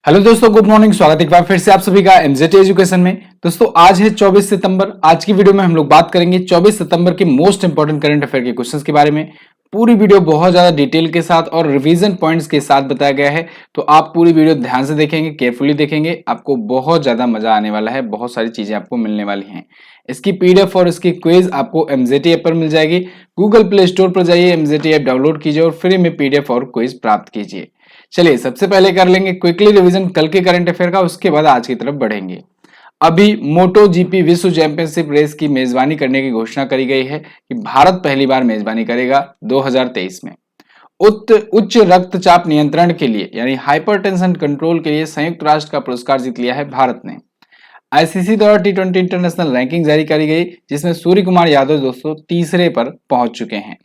Hello दोस्तों, good morning. स्वागत है एक बार फिर से आप सभी का एमजेटी एजुकेशन में। दोस्तों आज है 24 सितंबर। आज की वीडियो में हम लोग बात करेंगे 24 सितंबर के मोस्ट इंपोर्टेंट करंट अफेयर के क्वेश्चंस के बारे में। पूरी वीडियो बहुत ज्यादा डिटेल के साथ और रिवीजन पॉइंट्स के साथ बताया गया है, तो आप पूरी वीडियो ध्यान से देखेंगे, केयरफुली देखेंगे, आपको बहुत ज्यादा मजा आने वाला है। बहुत सारी चीजें आपको मिलने वाली हैं। इसकी पीडीएफ और इसकी क्विज आपको एमजेटी ऐप पर मिल जाएगी। गूगल प्ले स्टोर पर जाइए, एमजेटी ऐप डाउनलोड कीजिए और फ्री में पीडीएफ और क्विज प्राप्त कीजिए। चलिए सबसे पहले कर लेंगे क्विकली रिवीजन कल के करंट अफेयर का, उसके बाद आज की तरफ बढ़ेंगे। अभी मोटो जीपी विश्व चैंपियनशिप रेस की मेजबानी करने की घोषणा करी गई है कि भारत पहली बार मेजबानी करेगा 2023 में। उच्च रक्तचाप नियंत्रण के लिए यानी हाइपरटेंशन कंट्रोल के लिए संयुक्त राष्ट्र का पुरस्कार जीत लिया है भारत ने। आईसीसी द्वारा टी20 इंटरनेशनल रैंकिंग जारी करी गई, जिसमें सूर्य कुमार यादव दोस्तों तीसरे पर पहुंच चुके हैं।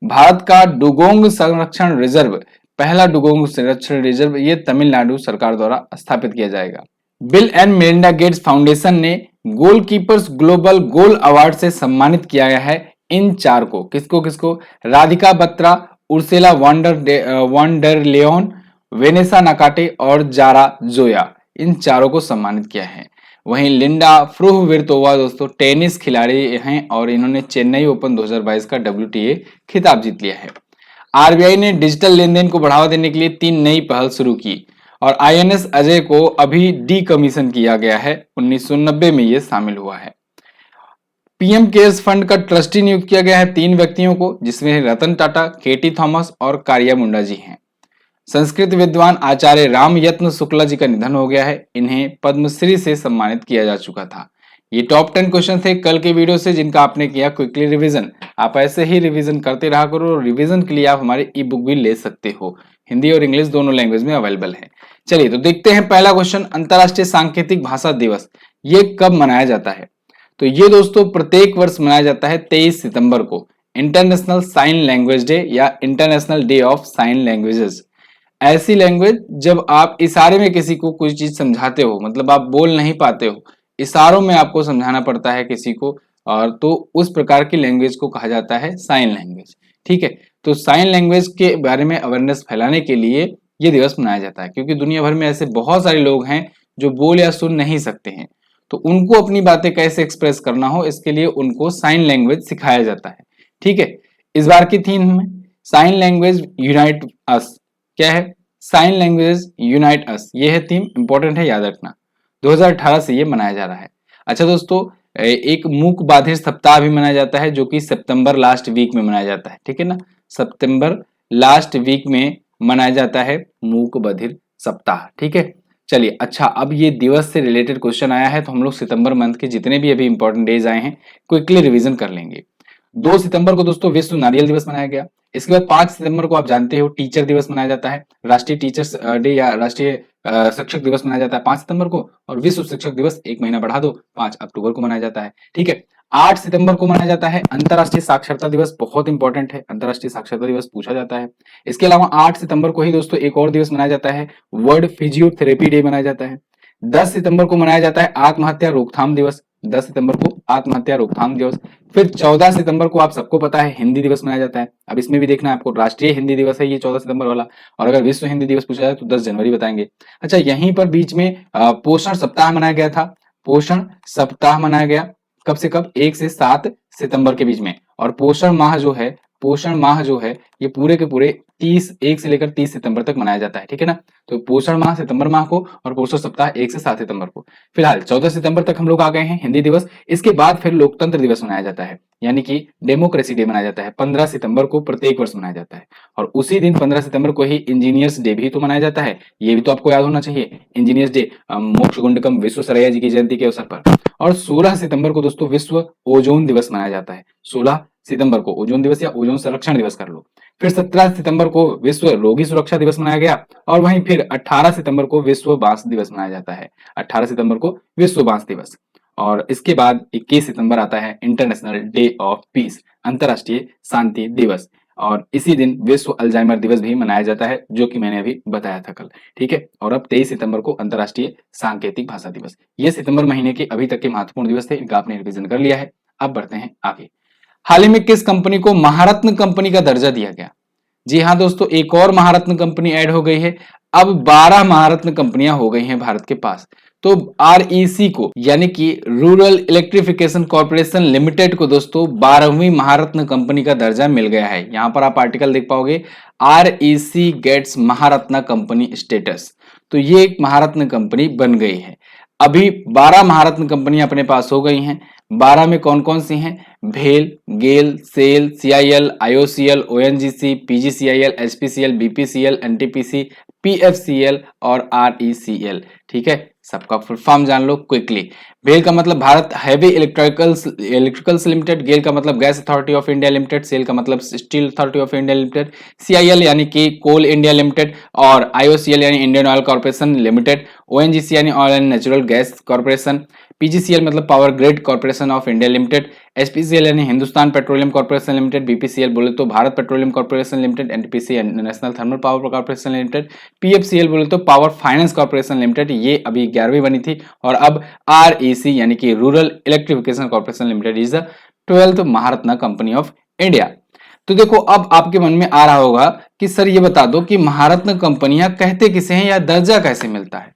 भारत का डुगोंग संरक्षण रिजर्व, पहला डुगोंग संरक्षण रिजर्व, ये तमिलनाडु सरकार द्वारा स्थापित किया जाएगा। Bill and Melinda Gates foundation ने गोलकीपर्स ग्लोबल गोल अवार्ड से सम्मानित किया गया है इन चार को। किसको किसको? राधिका बत्रा, उर्सेला वॉन्डरलेओन, वेनेसा नाकाटे और जारा जोया, इन चारों को सम्मानित किया है। वहीं लिंडा फ्रुहविर्तोवा दोस्तों टेनिस खिलाड़ी हैं और इन्होंने चेन्नई ओपन 2022 का WTA खिताब जीत लिया है। आरबीआई ने डिजिटल लेन देन को बढ़ावा देने के लिए 3 नई पहल शुरू की और आईएनएस अजय को अभी डीकमीशन किया गया है। 1990 में यह शामिल हुआ है। पीएम केयर्स फंड का ट्रस्टी नियुक्त किया गया है 3 व्यक्तियों को, जिसमें रतन टाटा, केटी थॉमस और कारिया मुंडा जी हैं। संस्कृत विद्वान आचार्य राम यत्न शुक्ला जी का निधन हो गया है। इन्हें पद्मश्री से सम्मानित किया जा चुका था। ये टॉप 10 क्वेश्चन थे कल के वीडियो से, जिनका आपने किया क्विकली रिवीजन। आप ऐसे ही रिवीजन करते रहा करो और रिवीजन के लिए आप हमारे ई बुक भी ले सकते हो। हिंदी और इंग्लिश दोनों लैंग्वेज में अवेलेबल है। चलिए तो देखते हैं पहला क्वेश्चन। अंतरराष्ट्रीय सांकेतिक भाषा दिवस ये कब मनाया जाता है? तो ये दोस्तों प्रत्येक वर्ष मनाया जाता है 23 सितंबर को। इंटरनेशनल साइन लैंग्वेज डे या international day of sine languages. ऐसी लैंग्वेज जब आप इशारे में किसी को कोई चीज समझाते हो, मतलब आप बोल नहीं पाते हो, इशारों में आपको समझाना पड़ता है किसी को, और तो उस प्रकार की लैंग्वेज को कहा जाता है साइन लैंग्वेज। ठीक है, तो साइन लैंग्वेज के बारे में अवेयरनेस फैलाने के लिए ये दिवस मनाया जाता है, क्योंकि दुनिया भर में ऐसे बहुत सारे लोग हैं जो बोल या सुन नहीं सकते हैं, तो उनको अपनी बातें कैसे एक्सप्रेस करना हो, इसके लिए उनको साइन लैंग्वेज सिखाया जाता है। ठीक है, इस बार की थीम में साइन लैंग्वेज यूनाइट अस। क्या है? साइन लैंग्वेज यूनाइट अस, ये है थीम, इंपॉर्टेंट है, याद रखना। 2018 से ये मनाया जा रहा है। अच्छा दोस्तों, एक मूक बाधिर सप्ताह भी मनाया जाता है, जो कि सितंबर लास्ट वीक में मनाया जाता है। ठीक है ना, सितंबर लास्ट वीक में मनाया जाता है मूक बधिर सप्ताह। ठीक है, चलिए अच्छा, अब ये दिवस से रिलेटेड क्वेश्चन आया है, तो हम लोग सितंबर मंथ के जितने भी अभी इंपॉर्टेंट डेज आए हैं क्विकली रिवीजन कर लेंगे। 2 सितंबर को दोस्तों विश्व नारियल दिवस मनाया गया। इसके बाद 5 सितंबर को आप जानते हो टीचर दिवस मनाया जाता है। राष्ट्रीय टीचर्स डे या राष्ट्रीय शिक्षक दिवस मनाया जाता है 5 सितंबर को, और विश्व शिक्षक दिवस एक महीना बढ़ा दो 5 अक्टूबर को मनाया जाता है। ठीक है, 8 सितंबर को मनाया जाता है अंतरराष्ट्रीय साक्षरता दिवस। बहुत इंपॉर्टेंट है, अंतरराष्ट्रीय साक्षरता दिवस पूछा जाता है। इसके अलावा 8 सितंबर को ही दोस्तों एक और दिवस मनाया जाता है, वर्ल्ड फिजियोथेरेपी डे मनाया जाता है। 10 सितंबर को मनाया जाता है आत्महत्या रोकथाम दिवस। 10 सितंबर को आत्महत्या रोकथाम दिवस। फिर 14 सितंबर को आप सबको पता है हिंदी दिवस मनाया जाता है। अब इसमें भी देखना है आपको, राष्ट्रीय हिंदी दिवस है ये 14 सितंबर वाला, और अगर विश्व हिंदी दिवस पूछा जाए तो 10 जनवरी बताएंगे। अच्छा, यहीं पर बीच में पोषण सप्ताह मनाया गया था। पोषण सप्ताह मनाया गया कब से कब? 1 से 7 सितंबर के बीच में। और पोषण माह जो है ये पूरे के पूरे 1 से लेकर 30 सितंबर तक मनाया जाता है। ठीक है ना, तो पोषण माह सितंबर माह को और पोषण सप्ताह 1 से 7 सितंबर को। फिलहाल 14 सितंबर तक हम लोग आ गए हैं हिंदी दिवस। इसके बाद फिर लोकतंत्र दिवस मनाया जाता है, यानी कि डेमोक्रेसी डे मनाया जाता है। 15 सितंबर को प्रत्येक वर्ष मनाया जाता है, और उसी दिन 15 सितंबर को ही इंजीनियर्स डे भी तो मनाया जाता है। ये भी तो आपको याद होना चाहिए, इंजीनियर्स डे मोक्षगुंडकम विश्वेश्वरैया जी की जयंती के अवसर पर। और 16 सितंबर को दोस्तों विश्व ओजोन दिवस मनाया जाता है। 16 सितंबर को ओजोन दिवस या ओजोन संरक्षण दिवस कर लो। फिर 17 सितंबर को विश्व रोगी सुरक्षा दिवस मनाया गया, और वहीं फिर 18 सितंबर को विश्व बांस दिवस मनाया जाता है। 18 सितंबर को विश्व बांस दिवस। और इसके बाद 21 सितंबर आता है इंटरनेशनल डे ऑफ पीस, अंतरराष्ट्रीय शांति दिवस, और इसी दिन विश्व अल्जाइमर दिवस भी मनाया जाता है, जो कि मैंने अभी बताया था कल। ठीक है, और अब 23 सितंबर को अंतरराष्ट्रीय सांकेतिक भाषा दिवस। ये सितंबर महीने के अभी तक के महत्वपूर्ण दिवस थे, इनका आपने रिवीजन कर लिया है। अब बढ़ते हैं आगे। हाल ही में किस कंपनी को महारत्न कंपनी का दर्जा दिया गया? जी हाँ दोस्तों, एक और महारत्न कंपनी ऐड हो गई है। अब 12 महारत्न कंपनियां हो गई हैं भारत के पास। तो आरईसी को यानी कि रूरल इलेक्ट्रिफिकेशन कॉर्पोरेशन लिमिटेड को दोस्तों 12वीं महारत्न कंपनी का दर्जा मिल गया है। यहां पर आप आर्टिकल देख पाओगे, आरईसी गेट्स महारत्न कंपनी स्टेटस। तो ये एक महारत्न कंपनी बन गई है। अभी 12 महारत्न कंपनियां अपने पास हो गई हैं। 12 में कौन कौन सी हैं? भेल, GAIL, SAIL, CIL, IOCL, ONGC, PGCIL, HPCL, BPCL, NTPC, PFCL और आरईसीएल। ठीक है, सबका फुल फॉर्म जान लो क्विकली। भेल का मतलब Bharat heavy electricals limited, GAIL का मतलब gas authority of India limited, SAIL का मतलब steel authority of India limited, CIL यानी कि कोल इंडिया लिमिटेड और आईओसीएल यानी Indian oil corporation limited, ONGC यानी oil and natural gas corporation, PGCL मतलब power grid corporation of India limited, HPCL यानी Hindustan petroleum corporation limited, BPCL बोले तो Bharat petroleum corporation limited, NTPC national thermal power corporation limited, पीएफसीएल बोले तो power finance corporation limited, ये अभी 11वीं बनी थी। और अब आरईसी यानी कि rural electrification corporation limited is the 12th Maharatna company of India. तो देखो, अब आपके मन में आ रहा होगा कि सर ये बता दो कि महारत्न कंपनियां कहते किसे हैं या दर्जा कैसे मिलता है।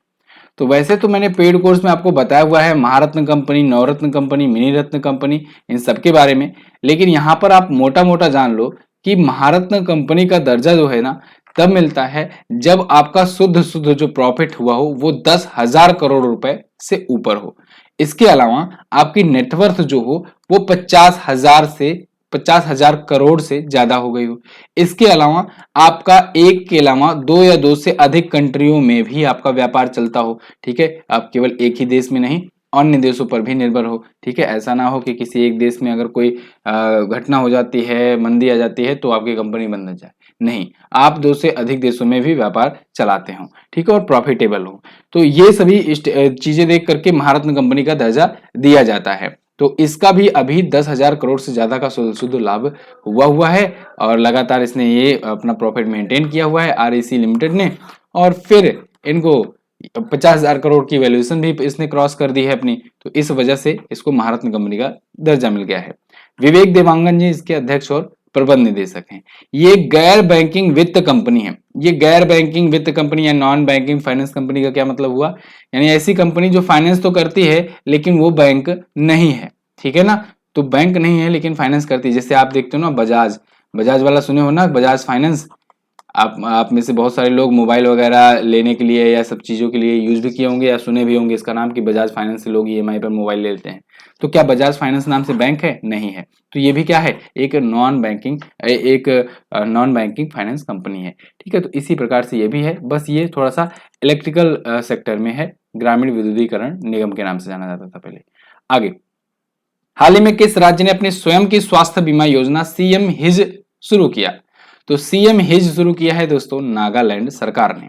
तो वैसे तो मैंने पेड कोर्स में आपको बताया हुआ है महारत्न कंपनी, नवरत्न कंपनी, मिनी रत्न कंपनी, इन सब के बारे में। लेकिन यहां पर आप मोटा मोटा जान लो कि महारत्न कंपनी का दर्जा जो है ना तब मिलता है जब आपका शुद्ध शुद्ध जो प्रॉफिट हुआ हो वो 10,000 करोड़ रुपए से ऊपर हो। इसके अलावा आपकी नेटवर्थ जो हो वो 50,000 करोड़ से ज्यादा हो गई हो। इसके अलावा आपका एक के अलावा दो या दो से अधिक कंट्रियों में भी आपका व्यापार चलता हो। ठीक है, आप केवल एक ही देश में नहीं अन्य देशों पर भी निर्भर हो। ठीक है, ऐसा ना हो कि किसी एक देश में अगर कोई घटना हो जाती है, मंदी आ जाती है तो आपकी कंपनी बंद हो जाए। नहीं, आप दो से अधिक देशों में भी व्यापार चलाते हो। ठीक है, और प्रॉफिटेबल हो। तो ये सभी चीजें देख करके महारत्न कंपनी का दर्जा दिया जाता है। तो इसका भी अभी 10,000 करोड़ से ज्यादा का शुद्ध लाभ हुआ है और लगातार इसने ये अपना प्रॉफिट मेंटेन किया हुआ है आरईसी लिमिटेड ने। और फिर इनको 50,000 करोड़ की वैल्यूएशन भी इसने क्रॉस कर दी है अपनी। तो इस वजह से इसको महारत्न कंपनी का दर्जा मिल गया है। विवेक देवांगन जी इसके अध्यक्ष और प्रबंध निदेशक हैं। ये गैर बैंकिंग वित्त कंपनी है। ये गैर बैंकिंग वित्त कंपनी या नॉन बैंकिंग फाइनेंस कंपनी का क्या मतलब हुआ? यानी ऐसी कंपनी जो फाइनेंस तो करती है लेकिन वो बैंक नहीं है। ठीक है ना, तो बैंक नहीं है लेकिन फाइनेंस करती है। जैसे आप देखते हो ना, बजाज वाला सुने हो ना, बजाज फाइनेंस। आप में से बहुत सारे लोग मोबाइल वगैरह लेने के लिए या सब चीज़ों के लिए यूज भी किए होंगे या सुने भी होंगे इसका नाम कि बजाज फाइनेंस से लोग ईएमआई पर मोबाइल ले लेते हैं। तो क्या बजाज फाइनेंस नाम से बैंक है? नहीं है। तो ये भी क्या है? एक नॉन बैंकिंग फाइनेंस कंपनी है। ठीक है, तो इसी प्रकार से ये भी है, बस ये थोड़ा सा इलेक्ट्रिकल सेक्टर में है। ग्रामीण विद्युतीकरण निगम के नाम से जाना जाता था पहले। आगे, हाल ही में किस राज्य ने अपनी स्वयं की स्वास्थ्य बीमा योजना सीएम हिज शुरू किया? तो सीएम हिज शुरू किया है दोस्तों नागालैंड सरकार ने।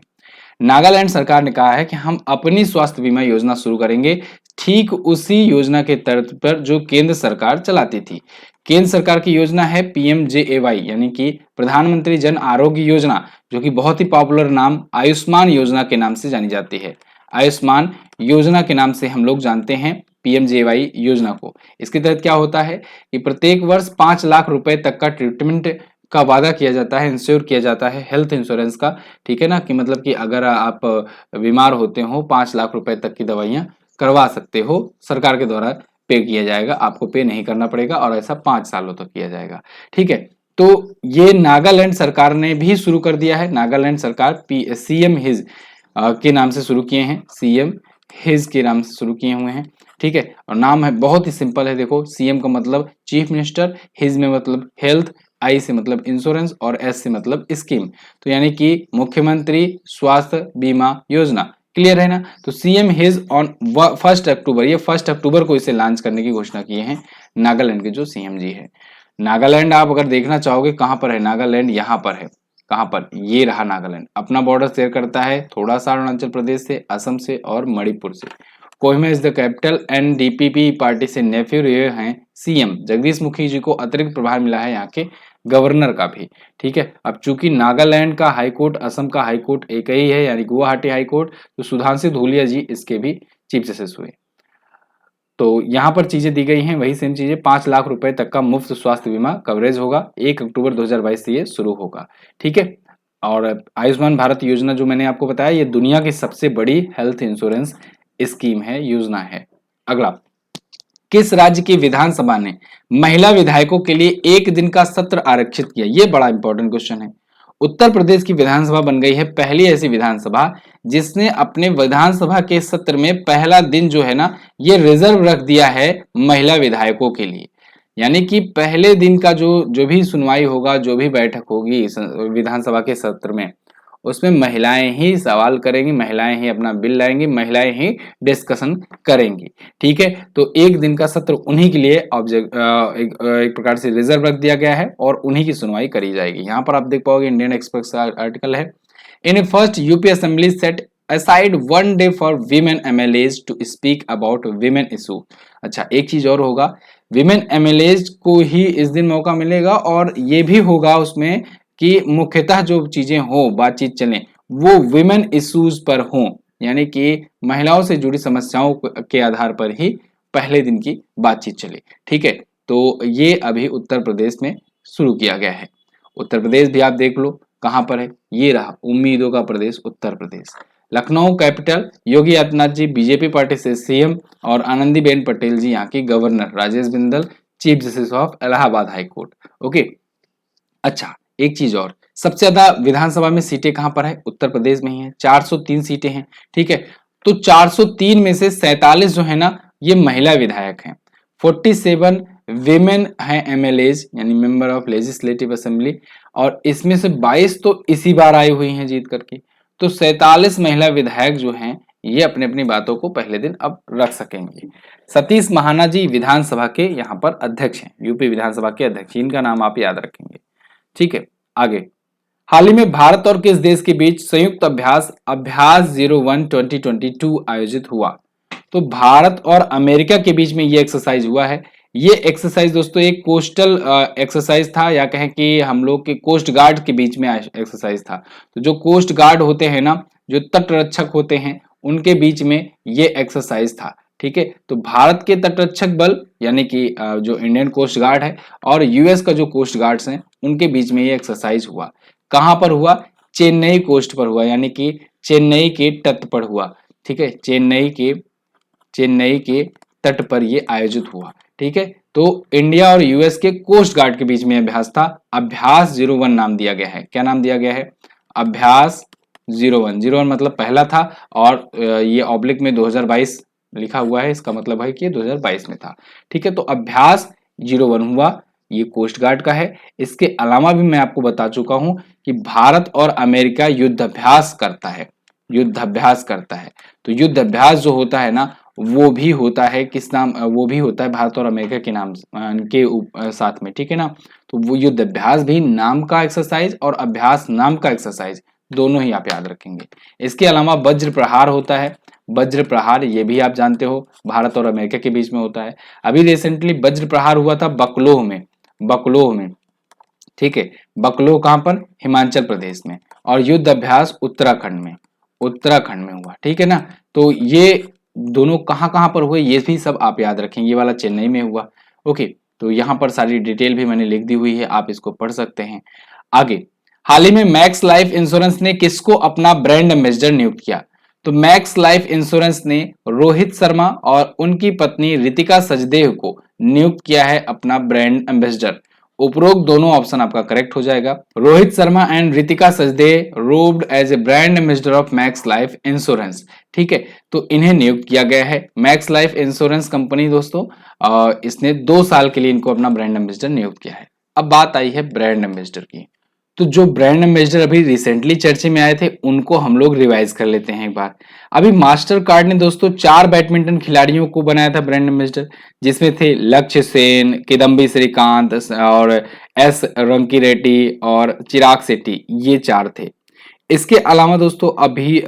नागालैंड सरकार ने कहा है कि हम अपनी स्वास्थ्य बीमा योजना शुरू करेंगे, ठीक उसी योजना के तर्ज पर जो केंद्र सरकार चलाती थी। केंद्र सरकार की योजना है पीएमजेएवाई यानी कि प्रधानमंत्री जन आरोग्य योजना, जो कि बहुत ही पॉपुलर नाम आयुष्मान योजना के नाम से जानी जाती है। आयुष्मान योजना के नाम से हम लोग जानते हैं पीएमजेएवाई योजना को। इसके तहत क्या होता है कि प्रत्येक वर्ष 5 लाख रुपए तक का ट्रीटमेंट का वादा किया जाता है, इंश्योर किया जाता है हेल्थ इंश्योरेंस का। ठीक है ना, कि मतलब कि अगर आप बीमार होते हो 5 लाख रुपए तक की दवाइयां करवा सकते हो, सरकार के द्वारा पे किया जाएगा, आपको पे नहीं करना पड़ेगा और ऐसा 5 सालों तक किया जाएगा। ठीक है, तो ये नागालैंड सरकार ने भी शुरू कर दिया है। नागालैंड सरकार सीएम हिज के नाम से शुरू किए हैं, सीएम हिज के नाम से शुरू किए हुए हैं। ठीक है, और नाम है बहुत ही सिंपल है। देखो, सीएम का मतलब चीफ मिनिस्टर, हिज में मतलब हेल्थ, आई से मतलब इंश्योरेंस और एस से मतलब स्कीम। तो यानी कि मुख्यमंत्री स्वास्थ्य बीमा योजना। क्लियर है ना? तो सीएम हिज ऑन 1 अक्टूबर, ये 1 अक्टूबर को इसे लॉन्च करने की घोषणा किए हैं नागालैंड के जो सीएम जी है। नागालैंड आप अगर देखना चाहोगे कहां पर है नागालैंड, यहां पर है। कहां पर? ये रहा नागालैंड। अपना बॉर्डर शेयर करता है थोड़ा सा अरुणाचल प्रदेश से, असम से और मणिपुर से। Kohima is the capital and DPP party से नेफ्यू रहे हैं सीएम जगदीश मुखी जी को अतिरिक्त प्रभार मिला है यहाँ के गवर्नर का भी। ठीक है, अब चूंकि नागालैंड का हाईकोर्ट असम का हाईकोर्ट एक ही है यानी गुवाहाटी हाईकोर्ट, तो सुधांशु धूलिया जी इसके भी चीफ जस्टिस हुए। तो यहाँ पर चीजें दी गई हैं वही सेम चीजें। 5 लाख रुपए तक का मुफ्त स्वास्थ्य बीमा कवरेज होगा। 1 अक्टूबर 2022 से ये शुरू होगा। ठीक है, और आयुष्मान भारत योजना जो मैंने आपको बताया, ये दुनिया की सबसे बड़ी हेल्थ इंश्योरेंस स्कीम है, योजना है। अगला, किस राज्य की विधानसभा ने महिला विधायकों के लिए एक दिन का सत्र आरक्षित किया? ये बड़ा इंपॉर्टेंट क्वेश्चन है। उत्तर प्रदेश की विधानसभा बन गई है पहली ऐसी विधानसभा जिसने अपने विधानसभा के सत्र में पहला दिन जो है ना, ये रिजर्व रख दिया है महिला विधायकों के लिए। यानी कि पहले दिन का जो जो भी सुनवाई होगा, जो भी बैठक होगी विधानसभा के सत्र में, उसमें महिलाएं ही सवाल करेंगी, महिलाएं ही अपना बिल लाएंगी, महिलाएं ही डिस्कशन करेंगी। ठीक है, तो एक दिन का सत्र उन्हीं के लिए एक प्रकार से रिजर्व रख दिया गया है और उन्हीं की सुनवाई करी जाएगी। यहाँ पर आप देख पाओगे इंडियन एक्सप्रेस का आर्टिकल है, in first UP assembly set aside one day for women MLAs to speak about women issue। अच्छा, एक चीज और होगा, विमेन एमएलएज को ही इस दिन मौका मिलेगा और ये भी होगा उसमें कि मुख्यतः जो चीजें हो, बातचीत चले, वो विमेन इश्यूज पर हो, यानी कि महिलाओं से जुड़ी समस्याओं के आधार पर ही पहले दिन की बातचीत चले। ठीक है, तो ये अभी उत्तर प्रदेश में शुरू किया गया है। उत्तर प्रदेश भी आप देख लो कहां पर है, ये रहा उम्मीदों का Pradesh Uttar Pradesh. Lucknow capital, Yogi Adityanath ji BJP party से सीएम और आनंदीबेन पटेल जी यहाँ की governor, Rajesh Bindal chief justice of Allahabad high court. Okay, अच्छा एक चीज और, सबसे ज्यादा विधानसभा में सीटें कहां पर है? उत्तर प्रदेश में ही है, 403 सीटें हैं। ठीक है, तो 403 में से 47 जो है ना, ये महिला विधायक हैं, 47 विमेन हैं एमएलएज यानी मेंबर ऑफ लेजिस्लेटिव असेंबली, और इसमें से 22 तो इसी बार आई हुई हैं जीत करके। तो 47 महिला विधायक जो हैं ये अपनी अपनी बातों को पहले दिन अब रख सकेंगे। सतीश महाना जी विधानसभा के यहाँ पर अध्यक्ष हैं, यूपी विधानसभा के अध्यक्ष, इनका नाम आप याद रखेंगे। ठीक है, आगे, हाल ही में भारत और किस देश के बीच संयुक्त अभ्यास अभ्यास 01 2022 आयोजित हुआ? तो भारत और अमेरिका के बीच में ये एक्सरसाइज हुआ है। ये एक्सरसाइज दोस्तों एक कोस्टल एक्सरसाइज था, या कहें कि हम लोग के कोस्ट गार्ड के बीच में एक्सरसाइज था। तो जो कोस्ट गार्ड होते हैं ना, जो तटरक्षक होते हैं, उनके बीच में ये एक्सरसाइज था। ठीक है, तो भारत के तटरक्षक बल यानी कि जो इंडियन कोस्ट गार्ड है और यूएस का जो कोस्ट गार्ड्स हैं, उनके बीच में ये एक्सरसाइज हुआ। कहां पर हुआ? चेन्नई कोस्ट पर हुआ, यानी कि चेन्नई के तट पर हुआ। ठीक है, चेन्नई के तट पर ये आयोजित हुआ। ठीक है, तो इंडिया और यूएस के कोस्ट गार्ड के बीच में अभ्यास था, अभ्यास 01 नाम दिया गया है। क्या नाम दिया गया है? अभ्यास 01 मतलब पहला था, और ये ऑब्लिक में 2022 लिखा हुआ है, इसका मतलब है कि ये 2022 में था। ठीक है, तो अभ्यास 01 हुआ, ये कोस्ट गार्ड का है। इसके अलावा भी मैं आपको बता चुका हूं कि भारत और अमेरिका युद्धाभ्यास करता है, युद्धाभ्यास करता है। तो युद्धाभ्यास जो होता है ना, वो भी होता है किस नाम, वो भी होता है भारत और अमेरिका के नाम के साथ में। ठीक है ना, तो वो युद्धाभ्यास भी नाम का एक्सरसाइज और अभ्यास नाम का एक्सरसाइज, दोनों ही आप याद रखेंगे। इसके अलावा वज्र प्रहार होता है, वज्र प्रहार ये भी आप जानते हो भारत और अमेरिका के बीच में होता है। अभी रिसेंटली वज्र प्रहार हुआ था बकलोह में, बकलोह में। ठीक है, बकलोह कहां पर? हिमाचल प्रदेश में। और युद्ध अभ्यास उत्तराखंड में, उत्तराखंड में हुआ। ठीक है ना, तो ये दोनों कहां कहां पर हुए ये भी सब आप याद रखेंगे। ये वाला चेन्नई में हुआ। ओके, तो यहां पर सारी डिटेल भी मैंने लिख दी हुई है, आप इसको पढ़ सकते हैं। आगे, हाल ही में मैक्स लाइफ इंश्योरेंस ने किसको अपना ब्रांड एम्बेसडर नियुक्त किया? तो मैक्स लाइफ इंश्योरेंस ने रोहित शर्मा और उनकी पत्नी रितिका सचदेव को नियुक्त किया है अपना ब्रांड एम्बेसडर। उपरोक्त दोनों ऑप्शन आपका करेक्ट हो जाएगा। Rohit Sharma and Ritika Sachdev roped as a brand ambassador of Max Life Insurance. ठीक है, तो इन्हें नियुक्त किया गया है। मैक्स लाइफ इंश्योरेंस कंपनी दोस्तों, इसने 2 साल के लिए इनको अपना ब्रांड एम्बेसडर नियुक्त किया है। अब बात आई है ब्रांड एम्बेसडर की। तो जो ब्रांड एम्बेसडर अभी रिसेंटली चर्चे में आए थे, उनको हम लोग रिवाइज कर लेते हैं एक बार। अभी मास्टर कार्ड ने दोस्तों 4 बैडमिंटन खिलाड़ियों को बनाया था ब्रांड एम्बेसडर, जिसमें थे लक्ष्य सेन, किदम्बी श्रीकांत और एस रंकी रेड्डी और चिराग शेट्टी, ये 4 थे। इसके अलावा दोस्तों अभी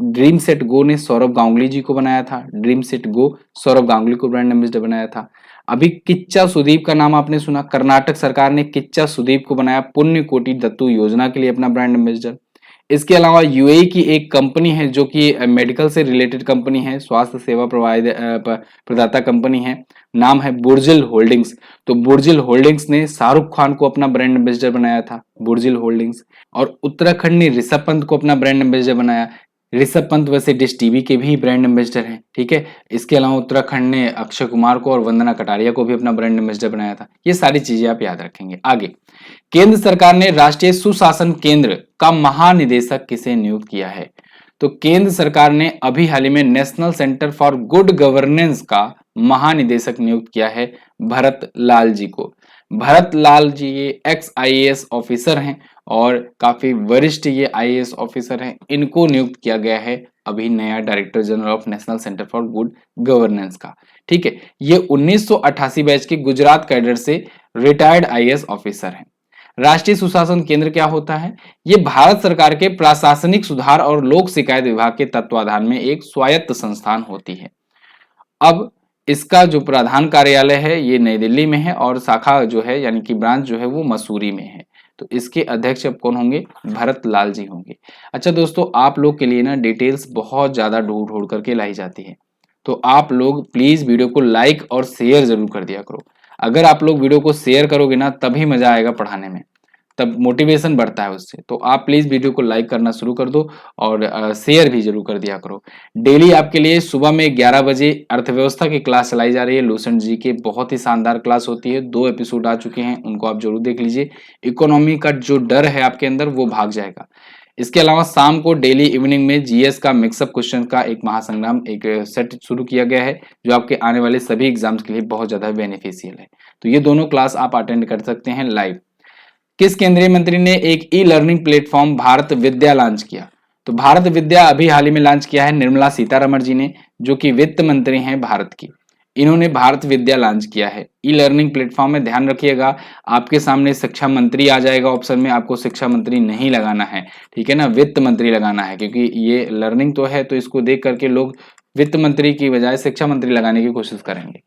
ड्रीम सेट गो ने सौरभ गांगुली जी को बनाया था, dream set go Saurabh Ganguly को ब्रांड एम्बेसडर बनाया था। अभी किच्चा सुदीप का नाम आपने सुना, कर्नाटक सरकार ने किच्चा सुदीप को बनाया पुण्य कोटि दत्तू योजना के लिए अपना ब्रांड एम्बेसडर। इसके अलावा यूएई की एक कंपनी है जो कि मेडिकल से रिलेटेड कंपनी है, स्वास्थ्य सेवा प्रदाता कंपनी है, नाम है बुर्जिल होल्डिंग्स। तो बुर्जिल होल्डिंग्स ने शाहरुख खान को अपना ब्रांड एम्बेसडर बनाया था, बुर्जिल होल्डिंग्स। और उत्तराखंड ने ऋषभ पंत को अपना ब्रांड एम्बेसडर बनाया। ऋषभ पंत वैसे डिश टीवी के भी ब्रांड एम्बेसडर हैं, ठीक है। इसके अलावा उत्तराखंड ने अक्षय कुमार को और वंदना कटारिया को भी अपना ब्रांड एम्बेसडर बनाया था। ये सारी चीजें आप याद रखेंगे। आगे, केंद्र सरकार ने राष्ट्रीय सुशासन केंद्र का महानिदेशक किसे नियुक्त किया है? तो केंद्र सरकार ने अभी हाल ही में national centre for good governance का महानिदेशक नियुक्त किया है भरत लाल जी को। भरत लाल जी ये एक्स आईएएस ऑफिसर हैं और काफी वरिष्ठ ये आईएएस ऑफिसर हैं। इनको नियुक्त किया गया है अभी नया director general of national centre for good governance का, ठीक है। ये 1988 बैच के गुजरात कैडर से रिटायर्ड आईएएस ऑफिसर हैं। राष्ट्रीय सुशासन केंद्र क्या होता है? ये भारत सरकार के प्रशासनिक सुधार और लोक शिकायत विभाग के तत्वाधान में एक स्वायत्त संस्थान होती है। अब इसका जो प्रधान कार्यालय है ये नई दिल्ली में है और शाखा जो है यानी कि ब्रांच जो है वो मसूरी में है। तो इसके अध्यक्ष अब कौन होंगे? भरत लाल जी होंगे। अच्छा दोस्तों, आप लोग के लिए ना डिटेल्स बहुत ज्यादा ढूंढ ढूंढ करके लाई जाती है, तो आप लोग प्लीज वीडियो को लाइक और शेयर जरूर कर दिया करो। अगर आप लोग वीडियो को शेयर करोगे ना तभी मजा आएगा पढ़ाने में, तब मोटिवेशन बढ़ता है उससे। तो आप प्लीज वीडियो को लाइक करना शुरू कर दो और शेयर भी जरूर कर दिया करो। डेली आपके लिए सुबह में 11 बजे अर्थव्यवस्था की क्लास चलाई जा रही है लूसेंट जी के, बहुत ही शानदार क्लास होती है। 2 एपिसोड आ चुके हैं, उनको आप जरूर देख लीजिए। इकोनॉमी का जो डर है आपके अंदर वो भाग जाएगा। इसके अलावा शाम को डेली इवनिंग में जीएस का मिक्सअप क्वेश्चन का एक महासंग्राम एक सेट शुरू किया गया है जो आपके आने वाले सभी एग्जाम्स के लिए बहुत ज्यादा बेनिफिशियल है। तो ये दोनों क्लास आप अटेंड कर सकते हैं लाइव। किस केंद्रीय मंत्री ने एक ई लर्निंग प्लेटफॉर्म भारत विद्या लॉन्च किया? तो भारत विद्या अभी हाल ही में लॉन्च किया है निर्मला सीतारमण जी ने, जो कि वित्त मंत्री हैं भारत की। इन्होंने भारत विद्या लॉन्च किया है ई लर्निंग प्लेटफॉर्म में। ध्यान रखिएगा, आपके सामने शिक्षा मंत्री आ जाएगा ऑप्शन में, आपको शिक्षा मंत्री नहीं लगाना है, ठीक है ना, वित्त मंत्री लगाना है, क्योंकि ये लर्निंग तो है तो इसको देख करके लोग वित्त मंत्री की बजाय शिक्षा मंत्री लगाने की कोशिश करेंगे,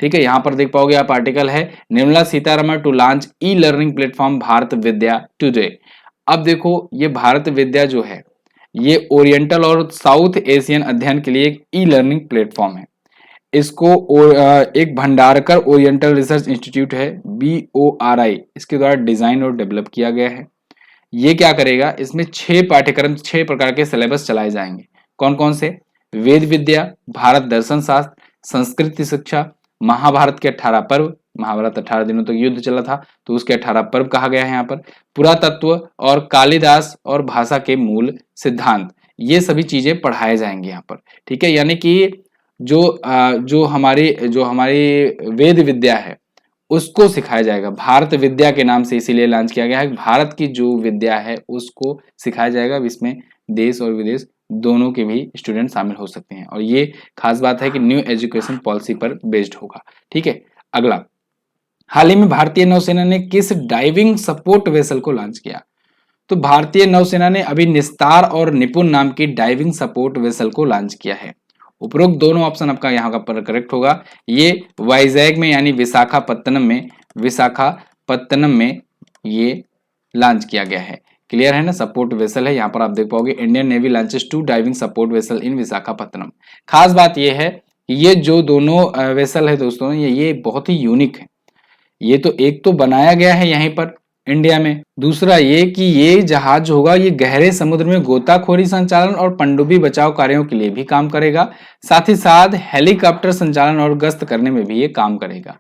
ठीक है। यहां पर देख पाओगे आप, आर्टिकल है Nirmala Sitharaman to launch e learning platform Bharat Vidya today. अब देखो, ये भारत विद्या जो है ये ओरिएंटल और साउथ एशियन अध्ययन के लिए एक ई लर्निंग प्लेटफॉर्म है। इसको एक भंडारकर ओरिएंटल रिसर्च इंस्टीट्यूट है BORI, इसके द्वारा डिजाइन और डेवलप किया गया है। ये क्या करेगा, इसमें 6 पाठ्यक्रम 6 प्रकार के सिलेबस चलाए जाएंगे। कौन कौन से? वेद विद्या, भारत दर्शन शास्त्र, संस्कृति शिक्षा, महाभारत के 18 पर्व, महाभारत 18 दिनों तक युद्ध चला था तो उसके 18 पर्व कहा गया है यहाँ पर, पुरातत्व और कालिदास और भाषा के मूल सिद्धांत, ये सभी चीजें पढ़ाए जाएंगे यहाँ पर, ठीक है। यानी कि जो हमारी वेद विद्या है उसको सिखाया जाएगा। भारत विद्या के नाम से इसीलिए लॉन्च किया गया है, भारत की जो विद्या है उसको सिखाया जाएगा। इसमें देश और विदेश दोनों के भी स्टूडेंट शामिल हो सकते हैं और ये खास बात है कि न्यू एजुकेशन पॉलिसी पर बेस्ड होगा, ठीक है। अगला, हाल ही में भारतीय नौसेना ने किस डाइविंग सपोर्ट वेसल को लॉन्च किया? तो भारतीय नौसेना ने अभी निस्तार और निपुण नाम की डाइविंग सपोर्ट वेसल को लॉन्च किया है। उपरोक्त दोनों ऑप्शन आपका यहाँ का पर करेक्ट होगा। ये वाइजैग में यानी विशाखापत्तनम में ये लॉन्च किया गया है। क्लियर है ना, सपोर्ट वेसल है। यहाँ पर आप देख पाओगे Indian navy launches 2 diving support vessel इन विशाखापत्तनम। खास बात ये है कि ये जो दोनों वेसल है दोस्तों, ये बहुत ही यूनिक है। ये तो एक तो बनाया गया है यहीं पर इंडिया में, दूसरा ये कि ये जहाज होगा ये गहरे समुद्र में गोताखोरी संचालन और पनडुब्बी बचाव कार्यों के लिए भी काम करेगा, साथ ही साथ हेलीकॉप्टर संचालन और गश्त करने में भी ये काम करेगा।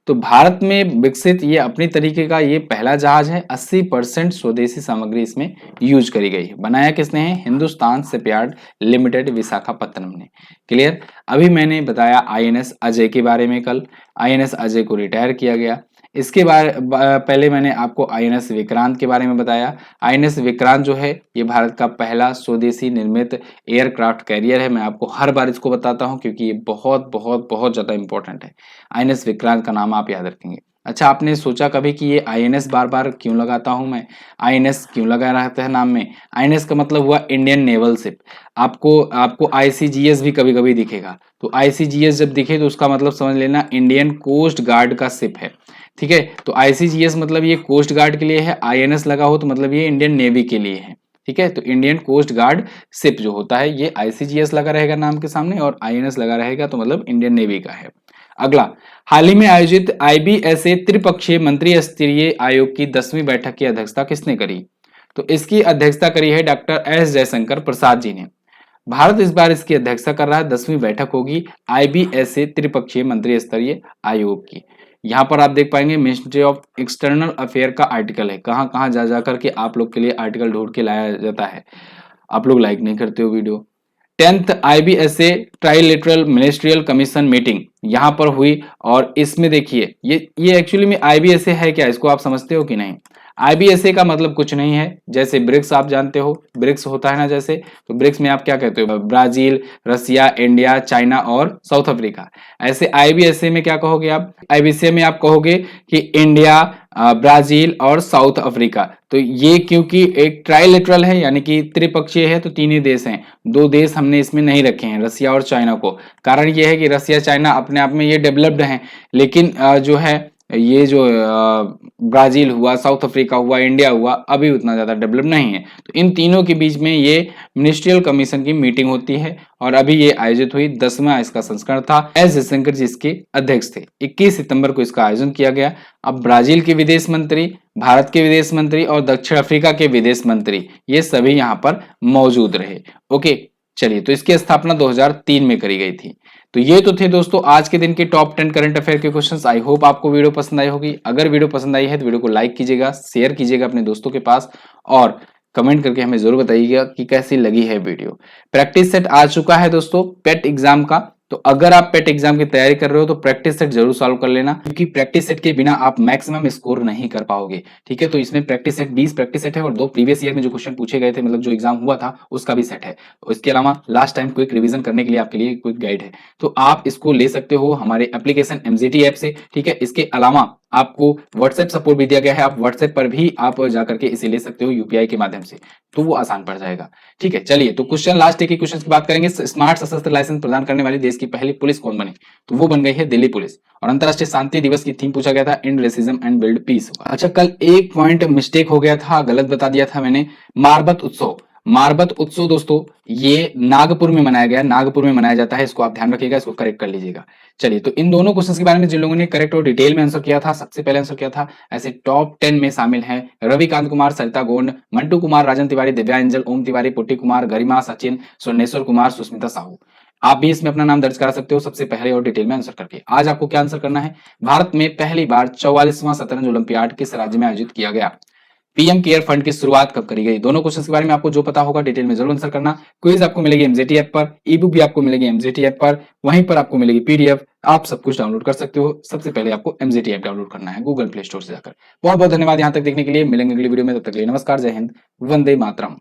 तो भारत में विकसित ये अपनी तरीके का ये पहला जहाज है। 80% स्वदेशी सामग्री इसमें यूज करी गई है। बनाया किसने है? हिंदुस्तान शिपयार्ड लिमिटेड विशाखापत्तनम ने। क्लियर। अभी मैंने बताया INS अजय के बारे में, कल INS अजय को रिटायर किया गया। इसके पहले मैंने आपको INS विक्रांत के बारे में बताया। INS विक्रांत जो है ये भारत का पहला स्वदेशी निर्मित एयरक्राफ्ट कैरियर है। मैं आपको हर बार इसको बताता हूँ क्योंकि ये बहुत बहुत बहुत ज्यादा इंपॉर्टेंट है। INS विक्रांत का नाम आप याद रखेंगे। अच्छा, आपने सोचा कभी कि ये INS बार बार क्यों लगाता हूं मैं, INS क्यों लगा रहता है नाम में? INS का मतलब हुआ इंडियन नेवल शिप। आपको ICGS भी कभी कभी दिखेगा, तो ICGS जब दिखे तो उसका मतलब समझ लेना इंडियन कोस्ट गार्ड का शिप है, ठीक है। तो ICGS मतलब ये कोस्ट गार्ड के लिए है, INS लगा हो तो मतलब ये इंडियन नेवी के लिए है। ठीक है, तो इंडियन कोस्ट गार्ड शिप जो होता है ये ICGS लगा रहेगा नाम के सामने और INS लगा रहेगा, तो मतलब इंडियन नेवी का है। अगला, हाल ही में आयोजित IBSA त्रिपक्षीय मंत्री स्तरीय आयोग की 10वीं बैठक की अध्यक्षता किसने करी? तो इसकी अध्यक्षता करी है डॉक्टर एस जयशंकर प्रसाद जी ने। भारत इस बार इसकी अध्यक्षता कर रहा है, 10वीं बैठक होगी IBSA त्रिपक्षीय मंत्री स्तरीय आयोग की। यहाँ पर आप देख पाएंगे मिनिस्ट्री ऑफ एक्सटर्नल अफेयर का आर्टिकल है, कहाँ कहाँ जा जाकर के आप लोग के लिए आर्टिकल ढूंढ के लाया जाता है। आप लोग लाइक नहीं करते हो video. 10th IBSA trilateral ministerial commission meeting यहाँ पर हुई और इसमें देखिए ये एक्चुअली में IBSA है क्या, इसको आप समझते हो कि नहीं? IBSA का मतलब कुछ नहीं है, जैसे ब्रिक्स आप जानते हो, ब्रिक्स होता है ना जैसे, तो ब्रिक्स में आप क्या कहते हो? ब्राजील, रसिया, इंडिया, चाइना और साउथ अफ्रीका। ऐसे IBSA में क्या कहोगे आप? IBSA में आप कहोगे कि इंडिया, ब्राजील और साउथ अफ्रीका। तो ये क्योंकि एक ट्राइलेटरल है यानी कि त्रिपक्षीय है, तो तीन ही देश हैं, दो देश हमने इसमें नहीं रखे हैं, रसिया और चाइना को। कारण ये है कि रसिया चाइना अपने आप में ये डेवलप्ड हैं, लेकिन जो है ये जो ब्राजील हुआ, साउथ अफ्रीका हुआ, इंडिया हुआ, अभी उतना ज्यादा डेवलप नहीं है। तो इन तीनों के बीच में ये मिनिस्ट्रियल कमीशन की मीटिंग होती है और अभी ये आयोजित हुई, 10वां इसका संस्करण था। एस जयशंकर जी इसके अध्यक्ष थे। 21 सितंबर को इसका आयोजन किया गया। अब ब्राजील के विदेश मंत्री, भारत के विदेश मंत्री और दक्षिण अफ्रीका के विदेश मंत्री ये सभी यहाँ पर मौजूद रहे। ओके, चलिए, तो इसकी स्थापना 2003 में करी गई थी। तो ये तो थे दोस्तों आज के दिन के टॉप 10 करंट अफेयर के क्वेश्चंस। आई होप आपको वीडियो पसंद आई होगी। अगर वीडियो पसंद आई है तो वीडियो को लाइक कीजिएगा, शेयर कीजिएगा अपने दोस्तों के पास और कमेंट करके हमें जरूर बताइएगा कि कैसी लगी है वीडियो। प्रैक्टिस सेट आ चुका है दोस्तों पेट एग्जाम का, तो अगर आप पेट एग्जाम की तैयारी कर रहे हो तो प्रैक्टिस सेट जरूर सॉल्व कर लेना, क्योंकि प्रैक्टिस सेट के बिना आप मैक्सिमम स्कोर नहीं कर पाओगे। ठीक है, तो इसमें प्रैक्टिस सेट 20 प्रैक्टिस सेट है और 2 प्रीवियस ईयर में जो क्वेश्चन पूछे गए थे, मतलब जो एग्जाम हुआ था उसका भी सेट है। इसके अलावा लास्ट टाइम क्विक रिवीजन करने के लिए आपके लिए क्विक गाइड है, तो आप इसको ले सकते हो हमारे एप्लीकेशन MZT ऐप से। ठीक है, इसके अलावा आपको व्हाट्सएप सपोर्ट भी दिया गया है, आप व्हाट्सएप पर भी आप जाकर के इसे ले सकते हो UPI के माध्यम से, तो वो आसान पड़ जाएगा। ठीक है, चलिए, तो क्वेश्चन लास्ट एक क्वेश्चन की बात करेंगे। स्मार्ट सशस्त्र लाइसेंस प्रदान करने वाली देश की पहली पुलिस कौन बनी? तो वो बन गई है दिल्ली पुलिस। और अंतरराष्ट्रीय शांति दिवस की थीम पूछा गया था end racism and build peace. अच्छा, कल एक पॉइंट मिस्टेक हो गया था, गलत बता दिया था मैंने। मारबत उत्सव, मारबत उत्सव दोस्तों ये नागपुर में मनाया गया, नागपुर में मनाया जाता है, इसको आप ध्यान रखिएगा, इसको करेक्ट कर लीजिएगा। चलिए, तो इन दोनों क्वेश्चंस के बारे में जिन लोगों ने करेक्ट और डिटेल में आंसर किया था, सबसे पहले आंसर किया था, ऐसे टॉप 10 में शामिल हैं रविकांत कुमार, सरिता गोंड, मंटू कुमार, राजन तिवारी, दिव्या एंजल, ओम तिवारी, पुट्टी कुमार, गरिमा, सचिन, स्वर्णेश्वर कुमार, सुस्मिता साहू। आप भी इसमें अपना नाम दर्ज करा सकते हो सबसे पहले और डिटेल में आंसर करके। आज आपको क्या आंसर करना है? भारत में पहली बार 44वां शतरंज ओलंपियाड किस राज्य में आयोजित किया गया? PM केयर फंड की शुरुआत कब करी गई? दोनों क्वेश्चन के बारे में आपको जो पता होगा डिटेल में जरूर आंसर करना। क्विज आपको मिलेगी MZT ऐप पर, ई बुक भी आपको मिलेगी MZT ऐप पर, वहीं पर आपको मिलेगी PDF। आप सब कुछ डाउनलोड कर सकते हो। सबसे पहले आपको MZT ऐप डाउनलोड करना है गूगल प्ले स्टोर से जाकर। बहुत बहुत धन्यवाद यहाँ तक देखने के लिए। मिलेंगे अगली वीडियो में, तब तक के लिए नमस्कार, जय हिंद, वंदे मातरम।